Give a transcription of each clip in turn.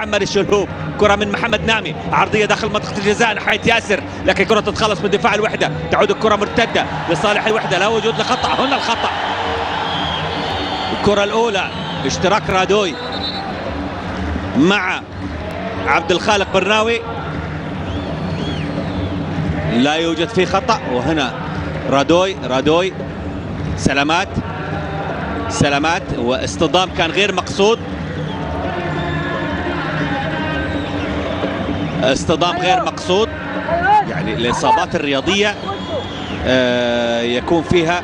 محمد الشلهوب، كرة من محمد نامي، عرضية داخل منطقة الجزاء ناحية ياسر، لكن كرة تتخلص من دفاع الوحدة، تعود الكرة مرتدة لصالح الوحدة، لا وجود لخطأ، هنا الخطأ. الكرة الأولى اشتراك رادوي مع عبد الخالق برناوي، لا يوجد فيه خطأ، وهنا رادوي سلامات واصطدام كان غير مقصود، اصطدام غير مقصود. يعني الإصابات الرياضية يكون فيها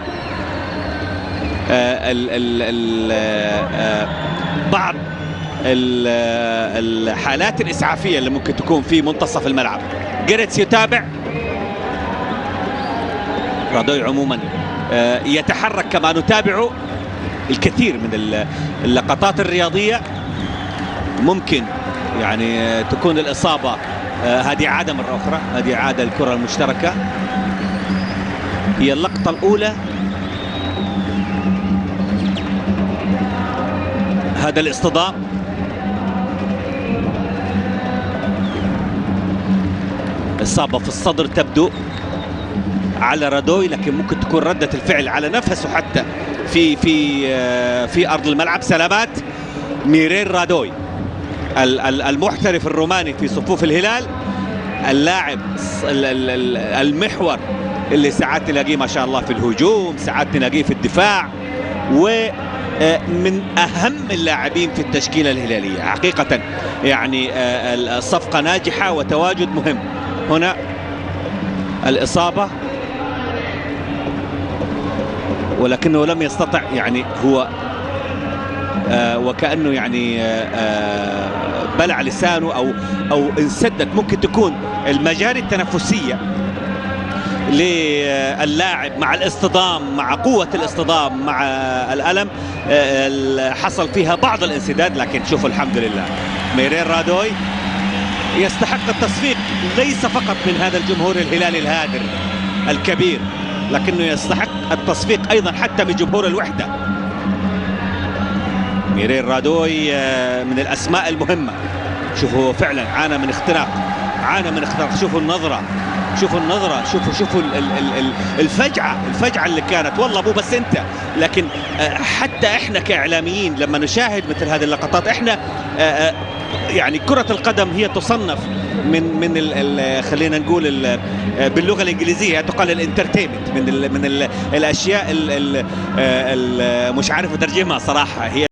بعض الحالات الإسعافية اللي ممكن تكون في منتصف الملعب. جيرتس يتابع، رادوي عموما يتحرك كما نتابعه. الكثير من اللقطات الرياضية ممكن يعني تكون الإصابة، هذه عادة مرة أخرى، هذه عادة الكرة المشتركة. هي اللقطة الأولى، هذا الاصطدام، إصابة في الصدر تبدو على رادوي، لكن ممكن تكون ردة الفعل على نفسه حتى في أرض الملعب. سلامات ميرير رادوي المحترف الروماني في صفوف الهلال، اللاعب المحور اللي ساعات نلاقيه ما شاء الله في الهجوم، ساعات نلاقيه في الدفاع، ومن أهم اللاعبين في التشكيلة الهلالية حقيقة. يعني الصفقة ناجحة وتواجد مهم. هنا الإصابة، ولكنه لم يستطع، يعني هو وكأنه يعني بلع لسانه أو انسدت. ممكن تكون المجاري التنفسية للاعب مع الاصطدام، مع قوة الاصطدام، مع الألم، حصل فيها بعض الانسداد. لكن شوفوا الحمد لله، ميرير رادوي يستحق التصفيق ليس فقط من هذا الجمهور الهلالي الهادر الكبير، لكنه يستحق التصفيق أيضا حتى من جمهور الوحدة. ميرير رادوي من الأسماء المهمة. شوفوا فعلا عانى من اختراق. شوفوا النظرة، شوفوا الفجعة اللي كانت. والله مو بس انت، لكن حتى احنا كإعلاميين لما نشاهد مثل هذه اللقطات، احنا يعني كرة القدم هي تصنف من خلينا نقول باللغة الإنجليزية تقال الانترتينمنت، من الأشياء مش عارف أترجمها صراحة. هي